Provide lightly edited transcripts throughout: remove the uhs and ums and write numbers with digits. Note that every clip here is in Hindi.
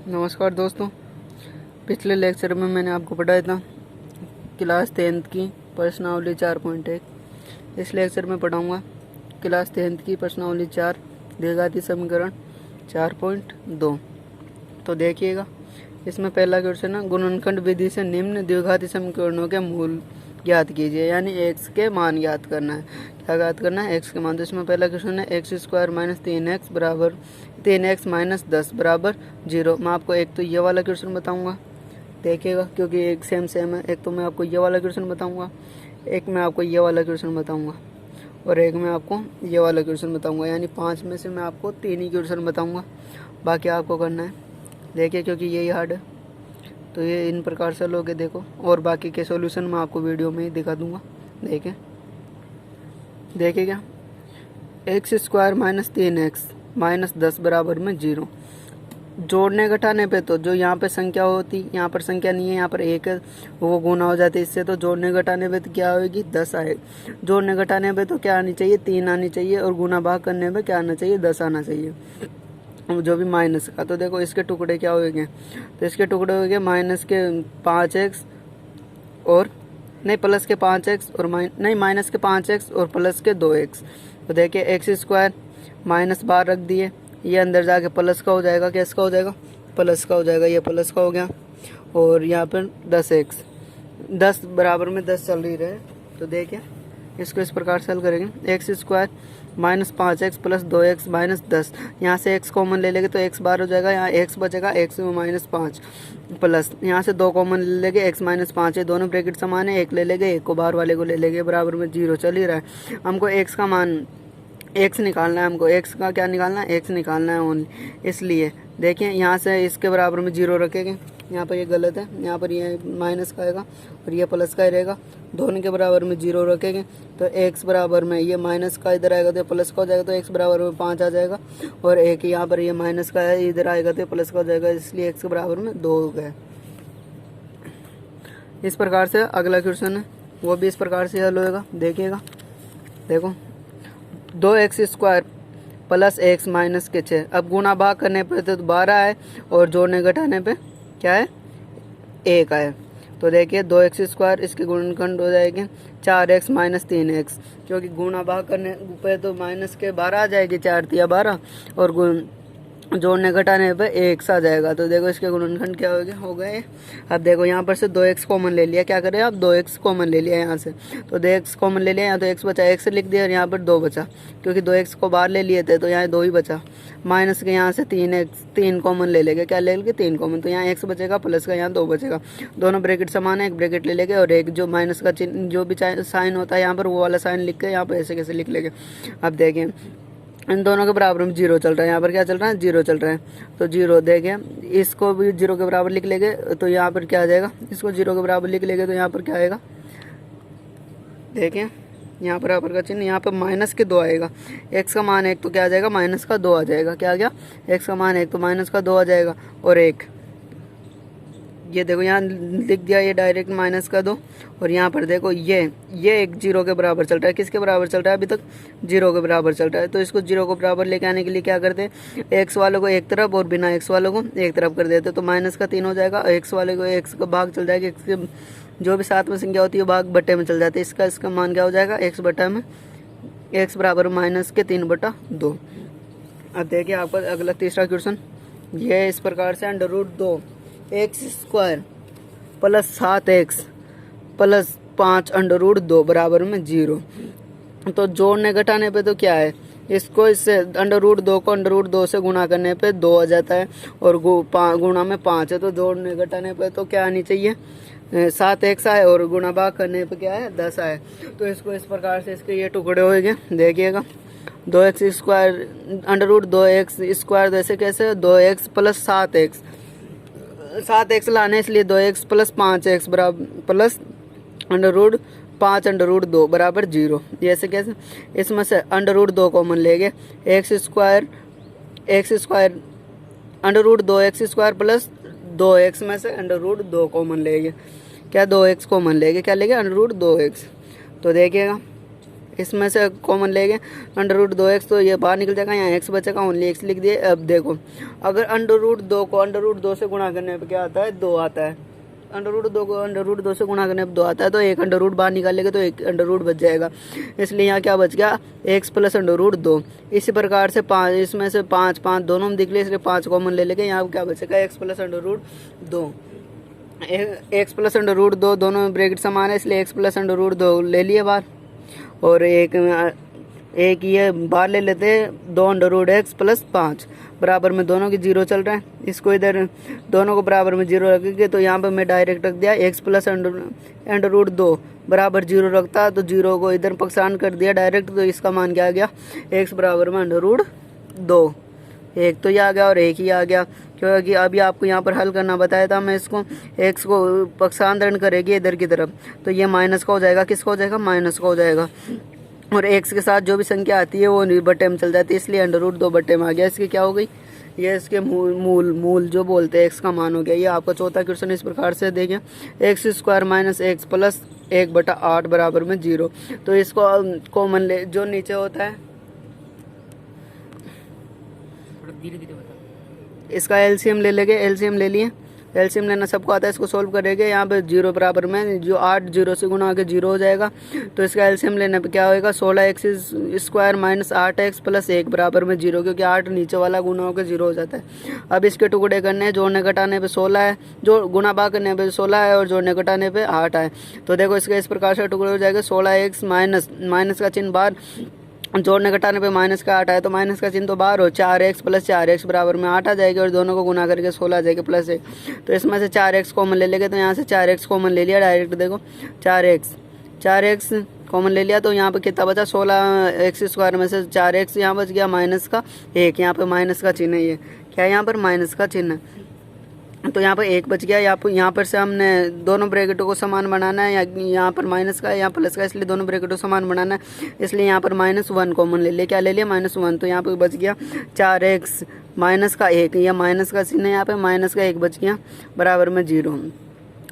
नमस्कार दोस्तों। पिछले लेक्चर में मैंने आपको पढ़ाया था क्लास 10th की प्रश्नावली 4.1। इस लेक्चर में पढ़ाऊंगा क्लास 10th की प्रश्नावली 4 द्विघाती समीकरण 4.2। तो देखिएगा, इसमें पहला क्वेश्चन है, गुणनखंड विधि से निम्न द्विघाती समीकरणों के मूल ज्ञात कीजिए, यानी एक्स के मान ज्ञात करना है। क्या ज्ञात करना है? एक्स के मान। तो इसमें पहला क्वेश्चन है एक्स स्क्वायर माइनस 3x बराबर 3x माइनस 10 बराबर 0। मैं आपको एक तो ये वाला क्वेश्चन बताऊंगा, देखिएगा, क्योंकि एक सेम है। एक तो मैं आपको ये वाला क्वेश्चन बताऊंगा, एक मैं आपको ये वाला क्वेश्चन बताऊंगा और एक मैं आपको ये वाला क्वेश्चन बताऊंगा। यानी 5 में से मैं आपको 3 ही क्वेश्चन बताऊंगा, बाकी आपको करना है। देखिए, क्योंकि यही हार्ड है तो ये इन प्रकार से लोगे देखो, और बाकी के सॉल्यूशन मैं आपको वीडियो में ही दिखा दूंगा। देखिए क्या, x square minus 3x minus 10 बराबर में 0। जोड़ने घटाने पे तो जो यहाँ पे संख्या होती, यहाँ पर संख्या नहीं है, यहाँ पर 1 है, वो गुना हो जाती है इससे। तो जोड़ने घटाने पे तो क्या होगी? 10 आए। जोड़ने घटाने पे तो क्या आनी चाहिए? 3 आनी चाहिए, और गुना भाग करने पे क्या आना चाहिए? 10 आना चाहिए, जो भी माइनस का। तो देखो इसके टुकड़े क्या होंगे? तो इसके टुकड़े हो गए माइनस के 5x और नहीं प्लस के 5x और माइनस के 5x और प्लस के 2x। तो देखिए एक्स स्क्वायर माइनस बार रख दिए, ये अंदर जाके प्लस का हो जाएगा। कैस का हो जाएगा? प्लस का हो जाएगा। ये प्लस का हो गया, और यहाँ पर 10x 10 बराबर में 10 चल रही रहे। तो देखिए इसको इस प्रकार से हल करेंगे। X square minus 5x plus 2x minus 10, यहाँ से x कॉमन ले लेंगे तो x बार हो जाएगा, यहाँ x बचेगा, x माइनस 5 प्लस यहाँ से 2 कॉमन ले लेंगे, x माइनस 5 है, दोनों ब्रैकेट समान है, एक ले लेंगे, एक को बाहर वाले को ले लेंगे, बराबर में 0 चल ही रहा है। हमको x का मान x निकालना है, हमको x का क्या निकालना है? x निकालना है ओनली। इसलिए देखिए यहाँ से इसके बराबर में 0 रखेंगे, यहाँ पर ये गलत है, यहाँ पर ये माइनस का आएगा और ये प्लस का ही रहेगा। दोनों के बराबर में 0 रखेंगे तो x बराबर में ये माइनस का इधर आएगा तो प्लस का हो जाएगा, तो x बराबर में 5 आ जाएगा, और एक यहाँ पर ये माइनस का है, इधर आएगा तो प्लस का हो जाएगा, इसलिए x के बराबर में 2 हो गए। इस प्रकार से अगला क्वेश्चन है, वो भी इस प्रकार से हल होएगा। देखिएगा, देखो 2x square plus x minus के 6। अब गुना भाग करने पे तो 12 है, और जोड़ने घटाने पे क्या है? 1 है। तो देखिए 2x स्क्वायर, इसके गुणनखंड हो जाएंगे 4x माइनस 3x, क्योंकि गुना भाग करने पे तो माइनस के 12 आ जाएगी, 4 तिया 12, और जोड़ने घटाने पे 1 आ जाएगा। तो देखो इसके गुणनखंड क्या हो गए। अब देखो यहाँ पर से 2x कॉमन ले लिया, क्या करें आप? 2x कॉमन ले लिया यहाँ से, तो 2x कॉमन ले लिया, यहाँ तो x बचा, x लिख दिया, और यहाँ पर 2 बचा, क्योंकि 2x को बाहर ले लिए थे तो यहाँ 2 ही बचा। माइनस के यहाँ से 3 कॉमन ले लेंगे, क्या ले लेंगे? 3 कॉमन, तो यहाँ x बचेगा, प्लस का यहाँ 2 बचेगा। दोनों ब्रैकेट समान है, एक ब्रैकेट ले लेंगे, और एक जो माइनस का चिन्ह जो भी साइन होता है यहाँ पर, वो वाला साइन लिख के यहाँ पर ऐसे कैसे लिख लेंगे। अब देखें इन दोनों के बराबर में 0 चल रहा है, यहाँ पर क्या चल रहा है? 0 चल रहा है, तो 0 देखें, इसको भी 0 के बराबर लिख लेंगे तो यहाँ पर क्या आ जाएगा? इसको 0 के बराबर लिख लेंगे तो यहाँ पर क्या आएगा? देखें यहाँ बराबर का चिन्ह, यहाँ पर माइनस के 2 आएगा। x का मान 1 तो क्या आ जाएगा? माइनस का 2 आ जाएगा। क्या आ गया? x का मान 1 तो माइनस का 2 आ जाएगा, और 1 ये देखो यहाँ लिख दिया, ये डायरेक्ट माइनस का 2, और यहाँ पर देखो ये एक 0 के बराबर चल रहा है। किसके बराबर चल रहा है? अभी तक 0 के बराबर चल रहा है। तो इसको 0 को बराबर लेके आने के लिए क्या करते हैं? x वालों को एक तरफ और बिना x वालों को एक तरफ कर देते, तो माइनस का 3 हो जाएगा, x वाले को x का भाग चल जाएगा, x के जो भी साथ में संख्या होती है भाग बट्टे में चल जाती है। इसका मान क्या हो जाएगा? x बट्टा में x बराबर माइनस के 3/2। अब देखिए आपका अगला तीसरा क्वेश्चन, ये इस प्रकार से √2 x square plus 7x plus 5 √2 बराबर में 0। तो जोड़ने घटाने पे तो क्या है? इसको इससे √2 को √2 से गुना करने पे 2 आ जाता है, और गुणा में 5 है, तो जोड़ने घटाने पे तो क्या आनी चाहिए? 7x आए, और गुणा भाग करने पे क्या है? 10 आए। तो इसको इस प्रकार से इसके ये टुकड़े होंगे। देखिएगा 2x स्क्वायर √2x स्क्वायर, जैसे कैसे? 2x प्लस 7x लाने, इसलिए 2x प्लस 5x बराबर प्लस √5 बराबर 0। ऐसे कैसे? इसमें से √2 कॉमन लेंगे, x square √2x square plus 2x में से √2 कॉमन लेंगे। क्या? 2x कॉमन लेंगे, क्या लेंगे? √2x। तो देखिएगा इसमें से कॉमन लेंगे √2x, तो ये बाहर निकल जाएगा, यहाँ x बचेगा, ओनली x लिख दिए। अब देखो अगर √2 को √2 से गुणा करने पे क्या आता है, 2 आता है। √2 को √2 से गुणा करने पे 2 आता है, तो एक √ बाहर निकालेंगे तो एक √ बच जाएगा। इसलिए यहाँ क्या बच गया, x + √2। इसी प्रकार से 5, इसमें से 5 5 दोनों में दिख रहे, इसलिए 5 कॉमन ले लेंगे। यहाँ क्या बचेगा, x + √2। x + √2 दोनों में ब्रैकेट समान है, इसलिए x + √2 ले लिए बाहर, और एक ये बाहर ले लेते हैं 2 √x + 5 बराबर में, दोनों की 0 चल रहा है। इसको इधर दोनों को बराबर में 0 रखेंगे, तो यहाँ पे मैं डायरेक्ट रख दिया x + √2 बराबर 0 रखता, तो 0 को इधर पक्षान कर दिया डायरेक्ट, तो इसका मान क्या आ गया, x बराबर में √2। एक तो ये आ गया और एक ही आ गया, क्योंकि अभी आपको यहाँ पर हल करना बताया था मैं इसको। x को पक्षांतरण करेगी इधर की तरफ, तो ये माइनस का हो जाएगा, किसका हो जाएगा, माइनस का हो जाएगा। और x के साथ जो भी संख्या आती है वो बटे में चल जाती है, इसलिए √2 बटे में आ गया। इसकी क्या हो गई, ये इसके मूल जो बोलते हैं x का मान हो गया। ये आपका चौथा क्वेश्चन इस प्रकार से देखिए, x² - x + 1/8 बराबर में 0। तो इसको कॉमन ले, जो नीचे होता है धीरे-धीरे बता, इसका एलसीएम ले लेंगे। एलसीएम ले लिए, एलसीएम लेना सबको आता है, इसको सोल्व करेंगे। यहाँ पे 0 बराबर में जो 8 0 से गुणा के 0 हो जाएगा, तो इसका एलसीएम लेने पे क्या होएगा, 16x² - 8x + 1 बराबर में 0, क्योंकि 8 नीचे वाला गुणा होकर 0 हो जाता है। अब इसके टुकड़े करने हैं, जोड़ने घटाने पे 16 है, जो गुणा भाग करने पे 16 है और जोड़ने घटाने पे 8 है। तो देखो इसके इस प्रकार से टुकड़े हो जाएगा, 16x माइनस का चिन्ह बाहर, जोड़ने घटाने पे माइनस का 8 आया, तो माइनस का चिन्ह तो बाहर हो, 4x + 4x बराबर में 8 आ जाएगा, और दोनों को गुना करके 16 आ जाएगा +1। तो इसमें से 4x कॉमन ले लेंगे, तो यहाँ से 4x कॉमन ले लिया डायरेक्ट। देखो 4x कॉमन ले लिया, तो यहाँ पे कितना बचा, 16x² में से 4x यहाँ बच गया, माइनस का 1, यहाँ पे माइनस का चिन्ह है, ये क्या है यहाँ पर माइनस का चिन्ह, तो यहाँ पर 1 बच गया। यहाँ पर से हमने दोनों ब्रैकेटों को समान बनाना है, यहाँ पर माइनस का है, यहाँ प्लस का, इसलिए दोनों ब्रैकेटों को समान बनाना है, इसलिए यहाँ पर -1 कॉमन ले लिया। क्या ले लिया, -1, तो यहाँ पर बच गया 4x माइनस का 1, यह माइनस का चिन्ह है, यहाँ पे माइनस का 1 बच गया बराबर में 0।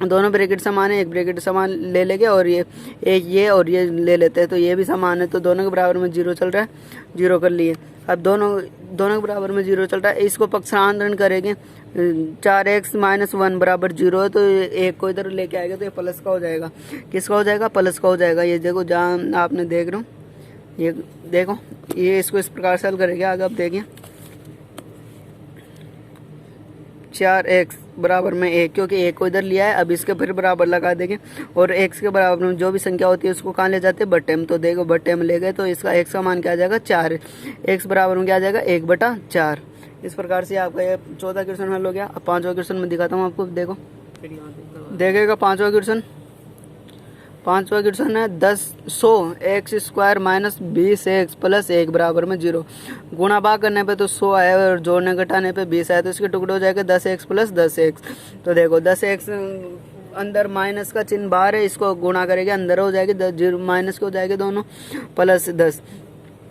दोनों ब्रैकेट समान है, एक ब्रैकेट समान ले लेंगे, और ये और ये ले लेते हैं, तो ये भी समान है, तो दोनों के बराबर में 0 चल रहा है, 0 कर लिए। अब दोनों के बराबर में 0 चल रहा है, इसको पक्षांतरण करेंगे, 4x - 1 बराबर 0 है, तो एक को इधर लेके आएगा, तो ये प्लस का हो जाएगा, किसका हो जाएगा, प्लस का हो जाएगा। ये देखो जहाँ आपने देख रहे हो, ये देखो, ये इसको इस प्रकार से हल करेंगे। आगे आप देखिए, 4x बराबर में 1, क्योंकि 1 को इधर लिया है, अब इसके फिर बराबर लगा देंगे, और x के बराबर में जो भी संख्या होती है उसको कहाँ ले जाते हैं, बट्टे में। तो देखो बट्टे में ले गए, तो इसका x का मान क्या आ जाएगा, 4, x बराबर में क्या आ जाएगा, 1/4। इस प्रकार से आपका ये चौथा क्वेश्चन हल हो गया। अब पांचवा क्वेश्चन में दिखाता हूँ आपको, देखो देखेगा पांचवा क्वेश्चन है 100x² - 20x + 1 बराबर में 0। गुणा भाग करने पे तो 100 आया, और जोड़ने घटाने पे 20 आया, तो इसके टुकड़े हो जाएगा 10x + 10x। तो देखो 10x अंदर माइनस का चिन्ह बाहर है, इसको गुणा करेंगे, अंदर हो जाएगी, माइनस के हो जाएंगे दोनों, +10।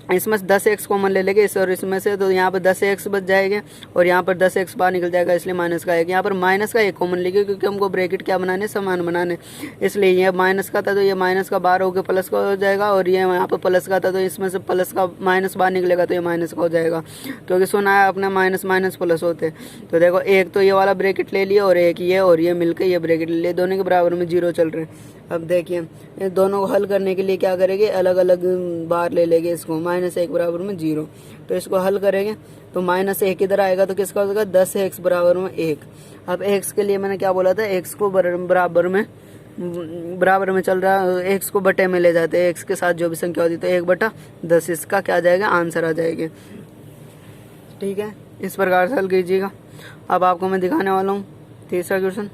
इसमें 10x कॉमन ले लेंगे, इस और इसमें से, तो यहाँ पर 10x बच जाएंगे, और यहाँ पर 10x बाहर निकल जाएगा, इसलिए माइनस का 1। यहाँ पर माइनस का 1 कॉमन लेंगे, क्योंकि हमको ब्रैकेट क्या बनाने, समान बनाने, इसलिए ये माइनस का था, तो ये माइनस का बाहर होकर प्लस का हो जाएगा, और ये यहाँ पर प्लस का था, तो इसमें से प्लस का माइनस बाहर निकलेगा, तो ये माइनस का हो जाएगा, क्योंकि सुना है अपने माइनस माइनस प्लस होते। तो देखो एक तो ये वाला ब्रैकेट ले लिया, और एक ये और ये मिलकर ये ब्रैकेट ले लिए, दोनों के बराबर में 0 चल रहे हैं। अब देखिए दोनों को हल करने के लिए क्या करेंगे, अलग अलग बार ले लेंगे इसको, -1 बराबर में 0। तो इसको हल करेंगे, तो -1 इधर आएगा, तो किसका हो जाएगा, 10x बराबर में 1। अब x के लिए मैंने क्या बोला था, x को बराबर में चल रहा है, x को बटे में ले जाते हैं, x के साथ जो भी संख्या होती है, तो 1/10 इसका क्या आ जाएगा, आंसर आ जाएगा। ठीक है, इस प्रकार से हल कीजिएगा। अब आपको मैं दिखाने वाला हूँ तीसरा क्वेश्चन,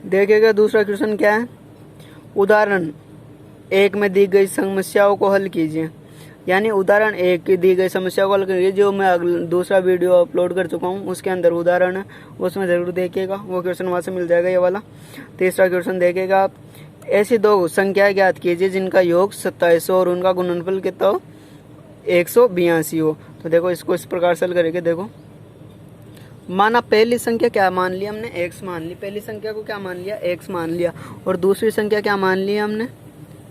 देखिएगा दूसरा क्वेश्चन क्या है। उदाहरण 1 में दी गई समस्याओं को हल कीजिए, यानी उदाहरण 1 की दी गई समस्या को हल कीजिए। जो मैं दूसरा वीडियो अपलोड कर चुका हूँ उसके अंदर उदाहरण है, उसमें ज़रूर देखिएगा, वो क्वेश्चन वहाँ से मिल जाएगा ये वाला। तीसरा क्वेश्चन देखिएगा आप, ऐसी 2 संख्याएं ज्ञात कीजिए जिनका योग 27 हो और उनका गुणनफल कितना हो, 182 हो। तो देखो इसको इस प्रकार से हल करेंगे। देखो माना पहली संख्या क्या मान लिया हमने, x मान ली, पहली संख्या को क्या मान लिया, x मान लिया, और दूसरी संख्या क्या मान लिया हमने,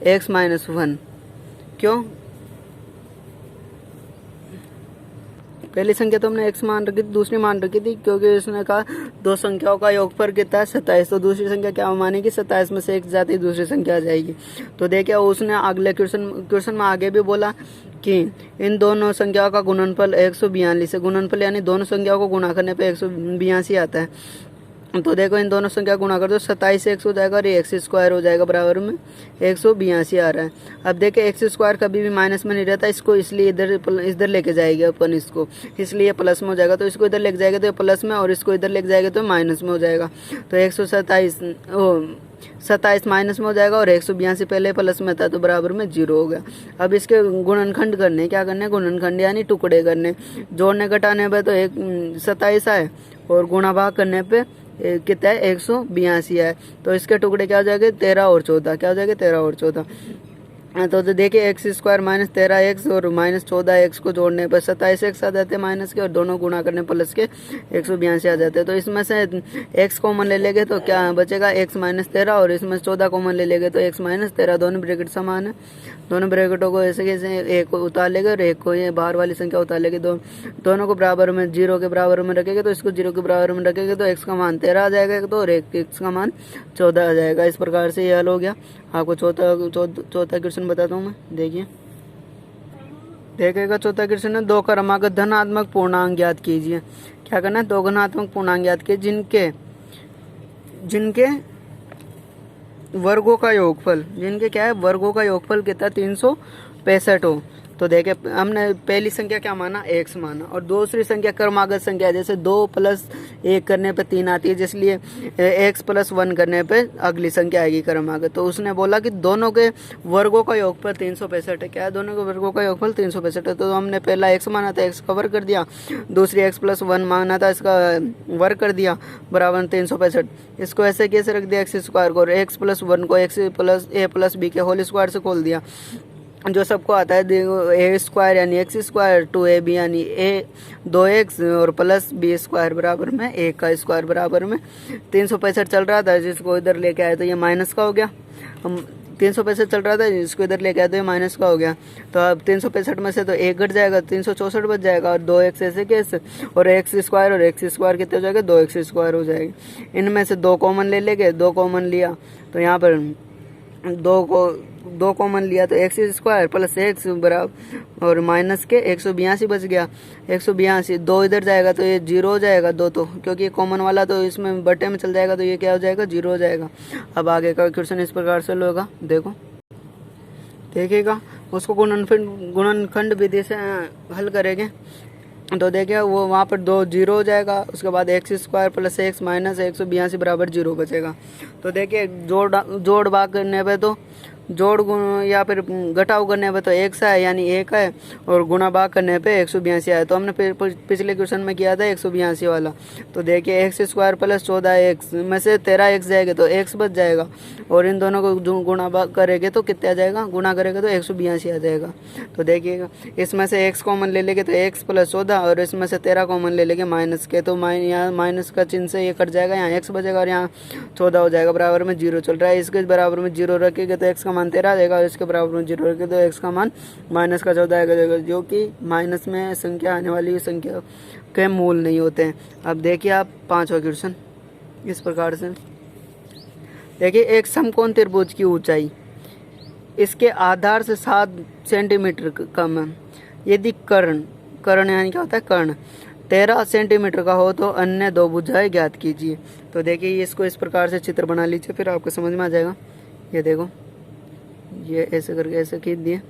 x माइनस 1। क्यों? पहली संख्या तो हमने x मान रखी थी, दूसरी मान रखी थी क्योंकि उसने कहा दो संख्याओं का योगफल कितना है 27। तो दूसरी संख्या क्या मानेगी? 27 में से एक जाती दूसरी संख्या आ जाएगी। तो देखिए उसने अगले क्वेश्चन में आगे भी बोला कि इन दोनों संख्याओं का गुणनफल 142 है। गुणनफल यानी दोनों संख्याओं को गुणा करने पे 182 आता है। तो देखो इन दोनों संख्या गुणा कर दो, 27 x हो जाएगा और x स्क्वायर हो जाएगा बराबर में 182 आ रहा है। अब देखे x स्क्वायर कभी भी माइनस में नहीं रहता, इसको इसलिए इधर लेके जाएंगे अपन इसको, इसलिए प्लस में हो जाएगा। तो इसको इधर लेके जाएगा तो प्लस में, और इसको इधर लेके जाएगा तो माइनस में हो जाएगा। तो 27 माइनस में हो जाएगा और 182 पहले प्लस में था तो बराबर में 0 हो गया। अब इसके गुणनखंड करने, क्या करने? गुणनखंड यानी टुकड़े करने। जोड़ने घटाने पे तो 27 आए और गुणा भाग करने पे कितना है? 182 है। तो इसके टुकड़े क्या हो जाएंगे? 13 और 14। क्या हो जाएगा? 13 और 14। तो देखिए एक्स स्क्वायर माइनस 13x और माइनस 14x को जोड़ने पर 27x आ जाते हैं माइनस के, और दोनों गुणा करने प्लस के 182 आ जाते हैं। तो इसमें से x कॉमन ले लेंगे तो क्या बचेगा? x माइनस 13, और इसमें 14 कॉमन ले लेंगे तो x माइनस 13। दोनों ब्रैकेट समान है, दोनों ब्रैकेटों को ऐसे कैसे एक को उतार लेंगे और एक को ये बाहर वाली संख्या उतार लेंगे। दोनों को बराबर में 0 के बराबर में रखेंगे तो इसको 0 के बराबर में रखेंगे तो x का मान 13 आ जाएगा, तो और x का मान 14 आ जाएगा। इस प्रकार से ये हल हो गया। आपको चौथा क्वेश्चन बताता हूँ मैं, देखिएगा चौथा क्वेश्चन है, दो क्रमागत धनात्मक पूर्णांक ज्ञात कीजिए। क्या करना है? दो धनात्मक पूर्णांक ज्ञात कीजिए जिनके वर्गों का योगफल, जिनके क्या है? वर्गों का योगफल कितना? 365 हो। तो देखे हमने पहली संख्या क्या माना? x माना, और दूसरी संख्या क्रमागत संख्या, जैसे 2 + 1 करने पे 3 आती है, जिसलिए x + 1 करने पे अगली संख्या आएगी क्रमागत। तो उसने बोला कि दोनों के वर्गों का योगफल 365 है। क्या है? दोनों के वर्गों का योगफल 365 है। तो हमने पहला x माना था, x का वर्ग कर दिया, दूसरी x + 1 माना था, इसका वर्ग कर दिया बराबर 365। इसको ऐसे कैसे रख दिया? x स्क्वायर को, और x + 1 को x + a + b के होल स्क्वायर से खोल दिया, जो सबको आता है। ए स्क्वायर यानी एक्स स्क्वायर, 2ab यानी 2x और प्लस बी स्क्वायर बराबर में 1 का स्क्वायर बराबर में 365 चल रहा था, जिसको इधर लेके आए तो ये माइनस का हो गया। हम 365 चल रहा था, जिसको इधर लेके आए तो ये माइनस का हो गया। तो अब 365 में से तो 1 घट जाएगा, 364 बच जाएगा, और 2x ऐसे कैसे, और एक्स स्क्वायर कितने हो जाएगा? 2x स्क्वायर हो जाएगी। इनमें से 2 कॉमन ले लेंगे, 2 कॉमन लिया तो यहाँ पर 2 कॉमन लिया तो एक्स स्क्वायर प्लस एक्स बराबर और माइनस के 182 बच गया। 182 2 इधर जाएगा तो ये 0 हो जाएगा, 2 तो क्योंकि कॉमन वाला तो इसमें बटे में चल जाएगा, तो ये क्या हो जाएगा? 0 हो जाएगा। अब आगे का क्वेश्चन इस प्रकार से होगा, देखिएगा उसको गुणनखंड विधि से हल करेंगे। तो देखिए वो वहाँ पर 2 0 हो जाएगा, उसके बाद x square plus x minus 182 बराबर 0 बचेगा। तो देखिए जोड़ भाग करने पे तो जोड़ या फिर घटाव करने पे तो x है यानी 1 है, और गुणा भाग करने पे 182 है। तो हमने पिछले क्वेश्चन में किया था 182 वाला। तो देखिए एक्स स्क्वायर प्लस 14x में से 13x जाएगा तो x बच जाएगा, और इन दोनों को गुणा भाग करेंगे तो कितना आ जाएगा? गुणा करेंगे तो 182 आ जाएगा। तो देखिएगा इसमें से x कॉमन ले लेंगे तो x + 14, और इसमें से 13 कॉमन ले लेंगे माइनस के, तो यहाँ माइनस का चिन्ह से ये कट जाएगा, यहाँ x बचेगा और यहाँ 14 हो जाएगा, बराबर में 0 चल रहा है। इसके बराबर में 0 रखेंगे तो x का मान 13 आएगा, और इसके बराबर में 0 रखेंगे तो x का मान माइनस का 14 आएगा, जो कि माइनस में संख्या आने वाली संख्या के मूल नहीं होते हैं। अब देखिए आप 5वां क्वेश्चन इस प्रकार से, देखिए एक समकोण त्रिभुज की ऊंचाई इसके आधार से 7 सेंटीमीटर कम है यदि कर्ण यानी क्या होता है? कर्ण 13 सेंटीमीटर का हो तो अन्य 2 भुजाएं ज्ञात कीजिए। तो देखिए इसको इस प्रकार से चित्र बना लीजिए, फिर आपको समझ में आ जाएगा। ये देखो, ये ऐसे करके ऐसे खींच दिए।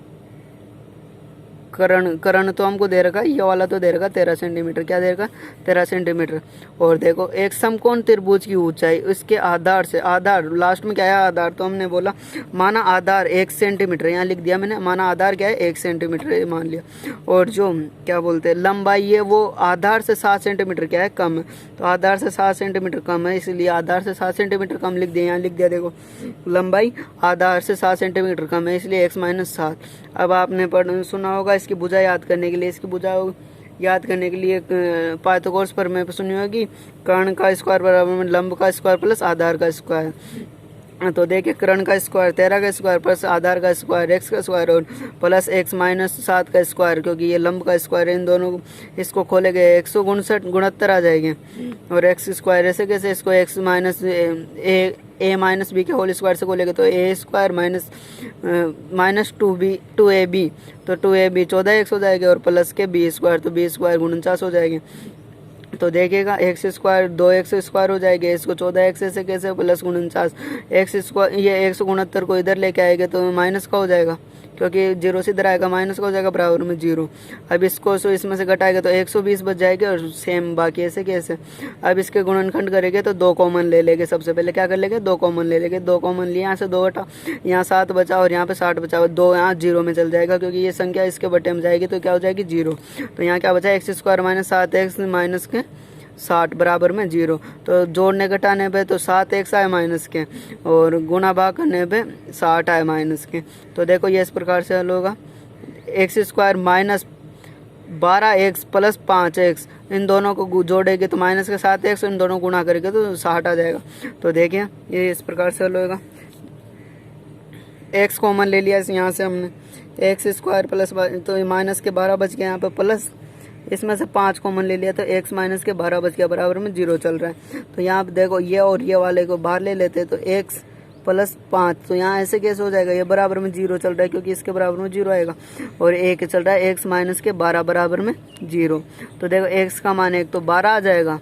कर्ण तो हमको दे रखा, ये वाला तो दे रखा 13 सेंटीमीटर। क्या दे रखा? 13 सेंटीमीटर। और देखो एक समकोण त्रिभुज की ऊंचाई उसके आधार से, आधार लास्ट में क्या है? आधार। तो हमने बोला माना आधार 1 सेंटीमीटर, यहाँ लिख दिया मैंने, माना आधार क्या है? 1 सेंटीमीटर मान लिया। और जो क्या बोलते हैं लंबाई है वो आधार से 7 सेंटीमीटर क्या है? कम है। तो आधार से 7 सेंटीमीटर कम है, इसलिए आधार से 7 सेंटीमीटर कम लिख दिया, यहाँ लिख दिया। देखो लंबाई आधार से 7 सेंटीमीटर कम है, इसलिए x - 7। अब आपने सुना होगा इसकी भुजा याद करने के लिए, इसकी भुजा याद करने के लिए पाइथागोरस प्रमेय सुनी होगी, कर्ण का स्क्वायर बराबर में लंब का स्क्वायर प्लस आधार का स्क्वायर। तो देखिए कर्ण का स्क्वायर 13 का स्क्वायर प्लस आधार का स्क्वायर x का स्क्वायर और प्लस x माइनस 7 का स्क्वायर, क्योंकि ये लंब का स्क्वायर है, इन दोनों इसको खोलेंगे 159 गुणोत्तर आ जाएंगे। और x स्क्वायर ऐसे कैसे, इसको x माइनस ए माइनस बी के होल स्क्वायर से खोलेंगे तो ए स्क्वायर माइनस 2ab, तो 2ab 14x हो जाएगा और प्लस के बी स्क्वायर, तो बी स्क्वायर 49 हो जाएगी। तो देखिएगा एक्स स्क्वायर 2x स्क्वायर हो जाएगा, इसको 14x से कैसे प्लस 49 एक्स स्क्वायर, ये 169 को इधर लेके आएगा तो माइनस का हो जाएगा, क्योंकि जीरो से इधर आएगा माइनस का हो जाएगा बराबर में 0। अब इसको इसमें से घटाएगा तो 120 बच जाएगा और सेम बाकी ऐसे कैसे। अब इसके गुणनखंड करेंगे तो 2 कॉमन ले लेंगे, सबसे पहले क्या कर लेंगे 2 कॉमन ले लेंगे, 2 कॉमन लिए यहाँ से 2 हटा, यहाँ 7 बचा और यहाँ पे 60 बचा, 2 यहाँ 0 में चल जाएगा क्योंकि ये संख्या इसके बटे में जाएगी तो क्या हो जाएगी 0। तो यहाँ क्या बचा x square minus 7x minus के 60 बराबर में 0। तो जोड़ने घटाने पे तो 7x आए माइनस के और गुणा भाग करने पे 60 आए माइनस के। तो देखो ये इस प्रकार से हल होगा, x square minus 12x plus 5x, इन दोनों को जोड़ेंगे तो माइनस के 7x, इन दोनों को गुणा करेंगे तो 60 आ जाएगा। तो देखिए ये इस प्रकार से हल होगा। x कॉमन ले लिया यहाँ से हमने, एक्स स्क्वायर प्लस तो माइनस के 12 बच गया, यहाँ पे प्लस इसमें से 5 कॉमन ले लिया तो x माइनस के 12 बच गया बराबर में 0 चल रहा है। तो यहाँ पे देखो ये और ये वाले को बाहर ले लेते तो x प्लस 5, तो यहाँ ऐसे कैसे हो जाएगा, ये बराबर में 0 चल रहा है क्योंकि इसके बराबर में 0 आएगा और एक चल रहा है x माइनस के 12 बराबर में 0। तो देखो x का मान एक तो 12 आ जाएगा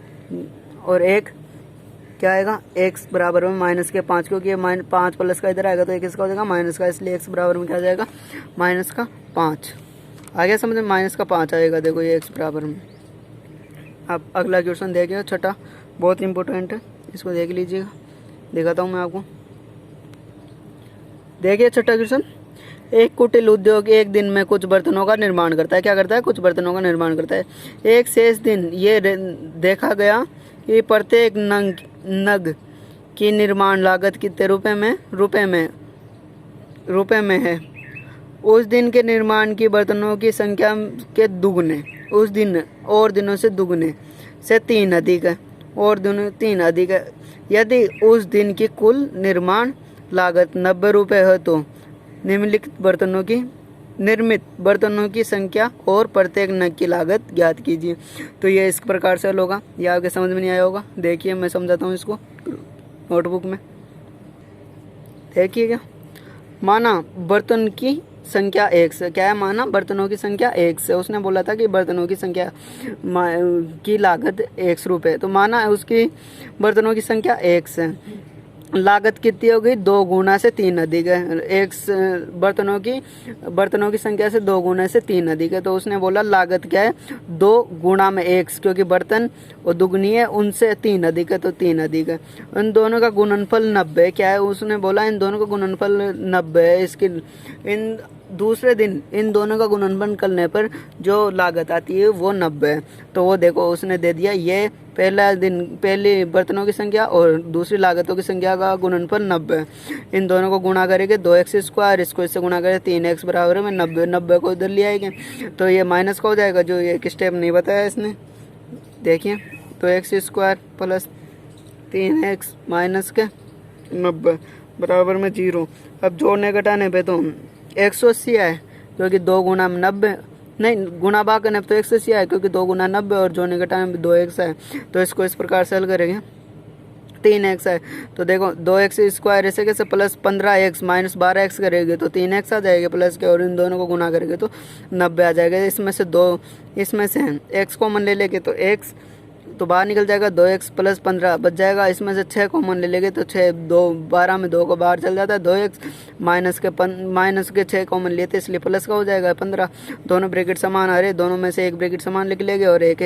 और एक क्या आएगा x बराबर में माइनस के 5, क्योंकि ये 5 प्लस का इधर आएगा तो एक इसका हो जाएगा माइनस का, इसलिए x बराबर में क्या आ जाएगा माइनस का 5 आ गया समझ में, माइनस का 5 आएगा। देखो ये x बराबर में। अब अगला क्वेश्चन देखिएगा छठा, बहुत इंपॉर्टेंट है, इसको देख लीजिएगा, दिखाता हूँ मैं आपको। देखिए छठा क्वेश्चन, एक कुटिल उद्योग एक दिन में कुछ बर्तनों का निर्माण करता है। क्या करता है, कुछ बर्तनों का निर्माण करता है। एक शेष दिन ये देखा गया कि प्रत्येक नग की निर्माण लागत कितने रुपए में है। उस दिन के निर्माण की बर्तनों की संख्या के दुगने, उस दिन और दिनों से दुगने से 3 अधिक है, और दिनों 3 अधिक है। यदि उस दिन की कुल निर्माण लागत 90 रुपये है तो निर्मित बर्तनों की संख्या और प्रत्येक नग की लागत ज्ञात कीजिए। तो ये इस प्रकार से होगा, ये आपके समझ में नहीं आया होगा। देखिए मैं समझाता हूँ इसको नोटबुक में। देखिएगा, माना बर्तन की संख्या 1 से, क्या है माना बर्तनों की संख्या 1 से, उसने बोला था कि बर्तनों की संख्या की लागत 100 रुपये, तो माना उसकी बर्तनों की संख्या 1 से, लागत कितनी हो गई 2 गुना से 3 अधिक है। एक बर्तनों की संख्या से 2 गुना से 3 अधिक है, तो उसने बोला लागत क्या है 2 गुणा में 1, क्योंकि बर्तन वो दुगनी है उनसे 3 अधिक है तो 3 अधिक है। इन दोनों का गुणनफल 90 क्या है, उसने बोला इन दोनों का गुणनफल 90 है। इसकी दूसरे दिन इन दोनों का गुणनफल करने पर जो लागत आती है वो 90 है। तो वो देखो उसने दे दिया, ये पहली बर्तनों की संख्या और दूसरी लागतों की संख्या का गुणनफल 90 है। इन दोनों को गुणा करेंगे 2x स्क्वायर, इसको इससे गुणा करें 3x बराबर में 90 को इधर ले आएंगे तो ये माइनस का हो जाएगा, जो एक स्टेप नहीं बताया इसने। देखिए तो x square plus 3x minus के 90 बराबर में 0। अब जोड़ने घटाने पे तो 180 आए, क्योंकि 2 गुना में 90 नहीं, गुना भाग करने तो 180 आए क्योंकि 2 गुना 90 और जोड़ने घटाने में 2x है। तो इसको इस प्रकार से हल करेंगे, 3x है तो देखो 2x स्क्वायर ऐसे कैसे प्लस 15x माइनस 12x करेंगे तो 3x आ जाएगा प्लस के, और इन दोनों को गुना करेंगे तो 90 आ जाएगा। इसमें से x कॉमन ले लेंगे तो x तो बाहर निकल जाएगा, 2x प्लस 15 बच जाएगा। इसमें से 6 कॉमन ले लेंगे तो 6 12 में 2 को बाहर चल जाता है, 2x माइनस के 6 कॉमन लेते इसलिए प्लस का हो जाएगा 15। दोनों ब्रैकेट समान आ रहे, दोनों में से एक ब्रैकेट समान लिख लेंगे और एक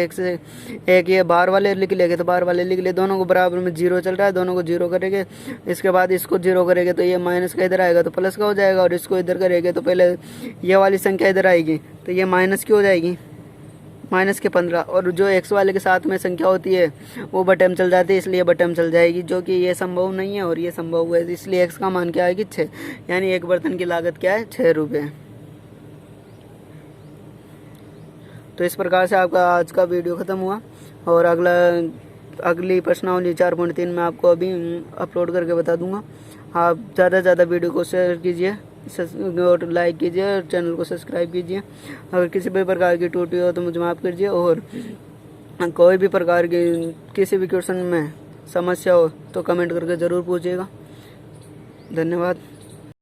ये बाहर वाले लिख लेंगे तो बाहर वाले लिख ले, दोनों को बराबर में 0 चल रहा है, दोनों को 0 करेंगे। इसके बाद इसको 0 करेंगे तो ये माइनस का इधर आएगा तो प्लस का हो जाएगा, और इसको इधर करेंगे तो पहले ये वाली संख्या इधर आएगी तो ये माइनस की हो जाएगी, माइनस के 15, और जो x वाले के साथ में संख्या होती है वो बटे में चल जाती है इसलिए बटे में चल जाएगी, जो कि ये संभव नहीं है और ये संभव है, इसलिए x का मान क्या आएगी 6, यानी एक बर्तन की लागत क्या है 6 रुपये। तो इस प्रकार से आपका आज का वीडियो ख़त्म हुआ और अगला अगली प्रश्नावली 4.3 में आपको अभी अपलोड करके बता दूंगा। आप ज़्यादा से ज़्यादा वीडियो को शेयर कीजिए और लाइक कीजिए और चैनल को सब्सक्राइब कीजिए। अगर किसी भी प्रकार की त्रुटि हो तो मुझे माफ़ कीजिए, और कोई भी प्रकार की किसी भी क्वेश्चन में समस्या हो तो कमेंट करके ज़रूर पूछिएगा। धन्यवाद।